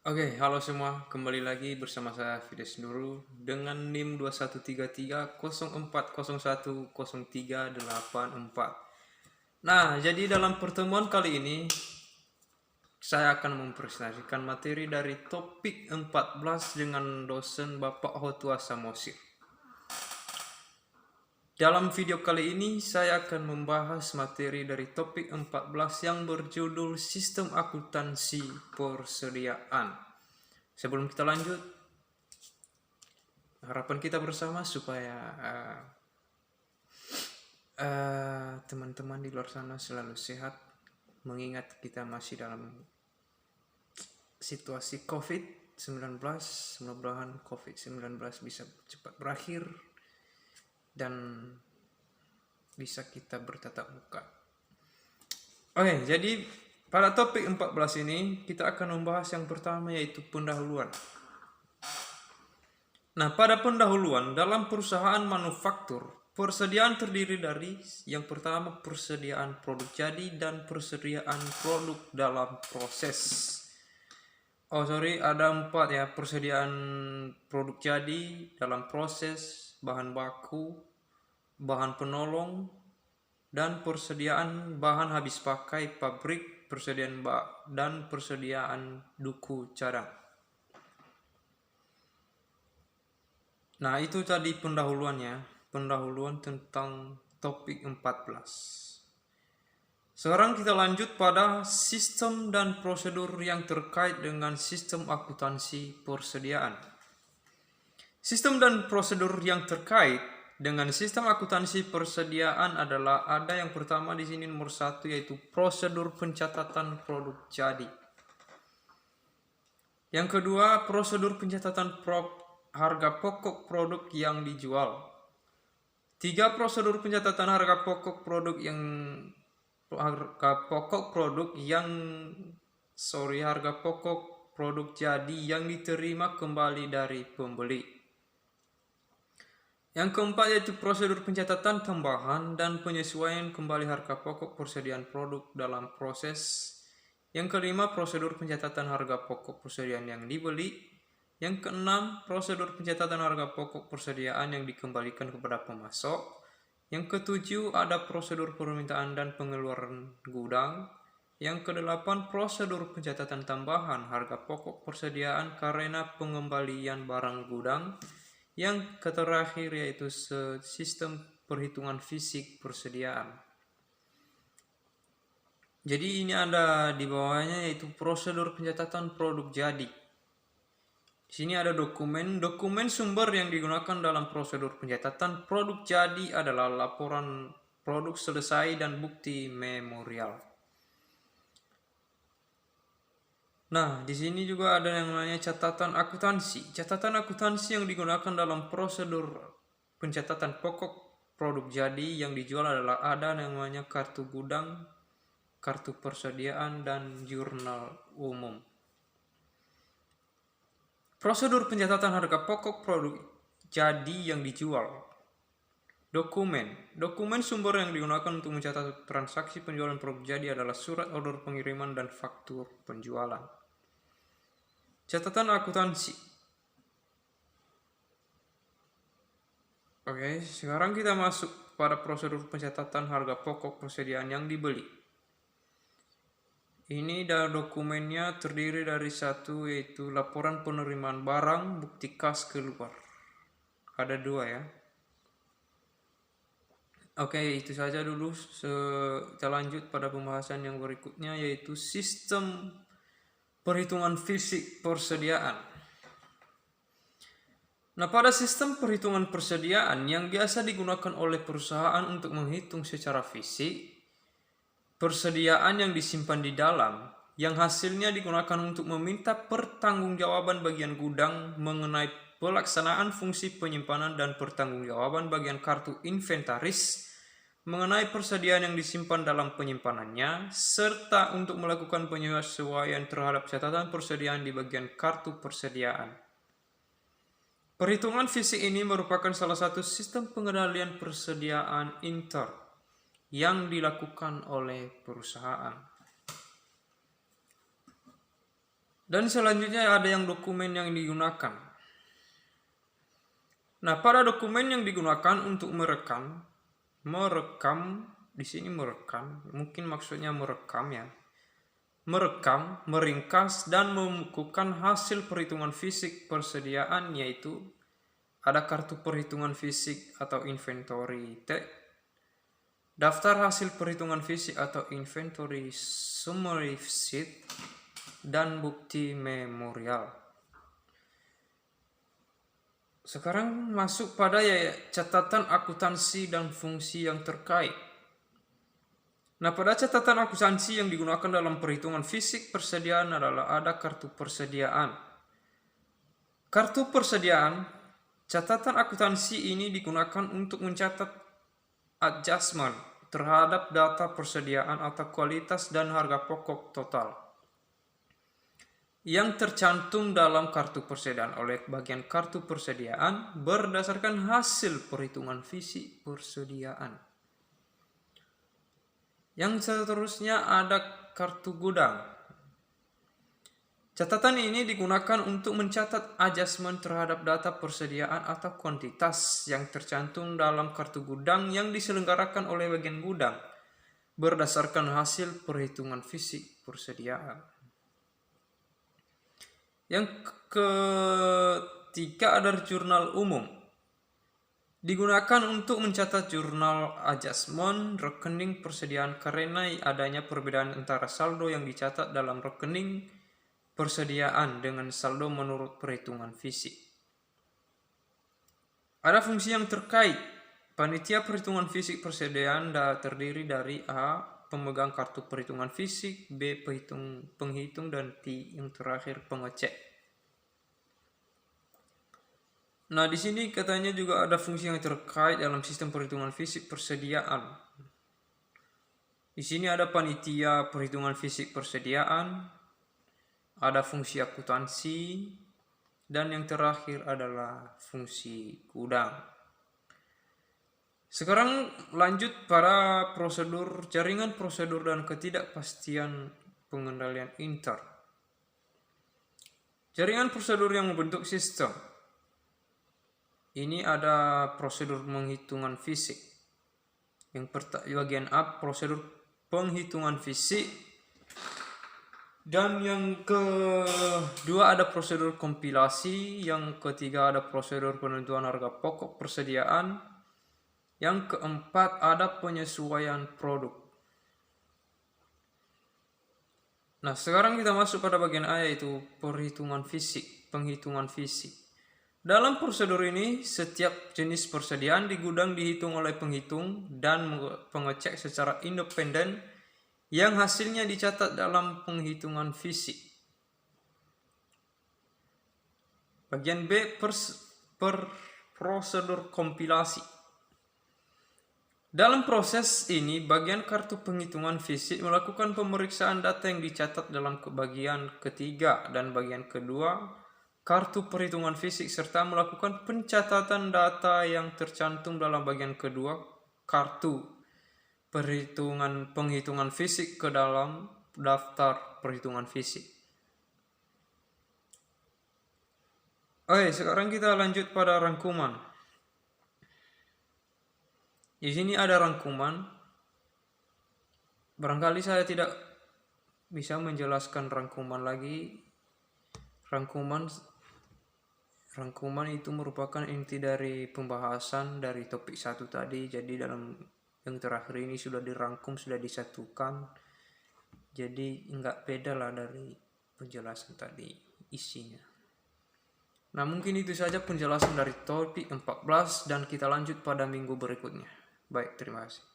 Oke, halo semua. Kembali lagi bersama saya Fides Nurul dengan NIM 213304010384. Nah, jadi dalam pertemuan kali ini saya akan mempresentasikan materi dari topik 14 dengan dosen Bapak Hotua Samosir. Dalam video kali ini saya akan membahas materi dari topik 14 yang berjudul Sistem Akuntansi Persediaan. Sebelum kita lanjut, harapan kita bersama supaya teman-teman di luar sana selalu sehat, mengingat kita masih dalam situasi COVID-19. Mudah-mudahan COVID-19 bisa cepat berakhir dan bisa kita bertatap muka. Oke, jadi pada topik 14 ini kita akan membahas yang pertama, yaitu pendahuluan. Nah, pada pendahuluan dalam perusahaan manufaktur, persediaan terdiri dari yang pertama persediaan produk jadi dan persediaan produk dalam proses. Ada 4 ya: persediaan produk jadi, dalam proses, bahan baku, bahan penolong, dan persediaan bahan habis pakai pabrik, dan persediaan duku cadang. Nah, itu tadi pendahuluan tentang topik 14. Sekarang kita lanjut pada sistem dan prosedur yang terkait dengan sistem akuntansi persediaan. Sistem dan prosedur yang terkait dengan sistem akuntansi persediaan adalah ada yang pertama di sini nomor 1, yaitu prosedur pencatatan produk jadi. Yang kedua, prosedur pencatatan harga pokok produk yang dijual. 3, prosedur pencatatan harga pokok produk jadi yang diterima kembali dari pembeli. Yang keempat yaitu prosedur pencatatan tambahan dan penyesuaian kembali harga pokok persediaan produk dalam proses. Yang kelima, prosedur pencatatan harga pokok persediaan yang dibeli. Yang keenam, prosedur pencatatan harga pokok persediaan yang dikembalikan kepada pemasok. Yang ketujuh, ada prosedur permintaan dan pengeluaran gudang. Yang kedelapan, prosedur pencatatan tambahan harga pokok persediaan karena pengembalian barang gudang. Yang terakhir yaitu sistem perhitungan fisik persediaan. Jadi ini ada di bawahnya, yaitu prosedur pencatatan produk jadi. Di sini ada dokumen sumber yang digunakan dalam prosedur pencatatan produk jadi adalah laporan produk selesai dan bukti memorial. Nah, di sini juga ada yang namanya catatan akuntansi. Catatan akuntansi yang digunakan dalam prosedur pencatatan pokok produk jadi yang dijual adalah ada yang namanya kartu gudang, kartu persediaan, dan jurnal umum. Prosedur pencatatan harga pokok produk jadi yang dijual. Dokumen sumber yang digunakan untuk mencatat transaksi penjualan produk jadi adalah surat order pengiriman dan faktur penjualan. Catatan akuntansi. Oke, sekarang kita masuk pada prosedur pencatatan harga pokok persediaan yang dibeli. Ini dokumennya terdiri dari 1, yaitu laporan penerimaan barang, bukti kas keluar. Ada 2 ya. Oke, itu saja dulu. Kita lanjut pada pembahasan yang berikutnya, yaitu sistem perhitungan fisik persediaan. Nah, pada sistem perhitungan persediaan yang biasa digunakan oleh perusahaan untuk menghitung secara fisik persediaan yang disimpan di dalam, yang hasilnya digunakan untuk meminta pertanggungjawaban bagian gudang mengenai pelaksanaan fungsi penyimpanan dan pertanggungjawaban bagian kartu inventaris mengenai persediaan yang disimpan dalam penyimpanannya, serta untuk melakukan penyesuaian terhadap catatan persediaan di bagian kartu persediaan. Perhitungan fisik ini merupakan salah satu sistem pengendalian persediaan intern yang dilakukan oleh perusahaan. Dan selanjutnya ada yang dokumen yang digunakan. Nah, pada dokumen yang digunakan untuk merekam di sini merekam, mungkin maksudnya merekam ya. Merekam, meringkas, dan mengukuhkan hasil perhitungan fisik persediaan, yaitu ada kartu perhitungan fisik atau inventory T, daftar hasil perhitungan fisik atau inventory summary sheet, dan bukti memorial. Sekarang masuk pada catatan akuntansi dan fungsi yang terkait. Nah, pada catatan akuntansi yang digunakan dalam perhitungan fisik persediaan adalah ada kartu persediaan. Kartu persediaan, catatan akuntansi ini digunakan untuk mencatat adjustment terhadap data persediaan atau kualitas dan harga pokok total yang tercantum dalam kartu persediaan oleh bagian kartu persediaan berdasarkan hasil perhitungan fisik persediaan. Yang seterusnya ada kartu gudang. Catatan ini digunakan untuk mencatat adjustment terhadap data persediaan atau kuantitas yang tercantum dalam kartu gudang yang diselenggarakan oleh bagian gudang berdasarkan hasil perhitungan fisik persediaan. Yang ketiga ada jurnal umum. Digunakan untuk mencatat jurnal adjustment rekening persediaan karena adanya perbedaan antara saldo yang dicatat dalam rekening persediaan dengan saldo menurut perhitungan fisik. Ada fungsi yang terkait. Panitia perhitungan fisik persediaan terdiri dari A. Pemegang kartu perhitungan fisik, B. Penghitung, dan T yang terakhir pengecek. Nah, di sini katanya juga ada fungsi yang terkait dalam sistem perhitungan fisik persediaan. Di sini ada panitia perhitungan fisik persediaan, ada fungsi akuntansi, dan yang terakhir adalah fungsi gudang. Sekarang lanjut pada prosedur, jaringan prosedur dan ketidakpastian pengendalian inter. Jaringan prosedur yang membentuk sistem. Ini ada prosedur penghitungan fisik. Yang bagian A, prosedur penghitungan fisik. Dan yang kedua ada prosedur kompilasi. Yang ketiga ada prosedur penentuan harga pokok persediaan. Yang keempat ada penyesuaian produk. Nah, sekarang kita masuk pada bagian A, yaitu perhitungan fisik, penghitungan fisik. Dalam prosedur ini, setiap jenis persediaan di gudang dihitung oleh penghitung dan pengecek secara independen yang hasilnya dicatat dalam penghitungan fisik. Bagian B, prosedur kompilasi. Dalam proses ini, bagian kartu penghitungan fisik melakukan pemeriksaan data yang dicatat dalam bagian ketiga dan bagian kedua kartu perhitungan fisik serta melakukan pencatatan data yang tercantum dalam bagian kedua kartu penghitungan fisik ke dalam daftar perhitungan fisik. Oke, sekarang kita lanjut pada rangkuman. Di sini ada rangkuman. Barangkali saya tidak bisa menjelaskan rangkuman lagi. Rangkuman itu merupakan inti dari pembahasan dari topik 1 tadi. Jadi dalam yang terakhir ini sudah dirangkum, sudah disatukan. Jadi enggak beda lah dari penjelasan tadi isinya. Nah, mungkin itu saja penjelasan dari topik 14 dan kita lanjut pada minggu berikutnya. Baik, terima kasih.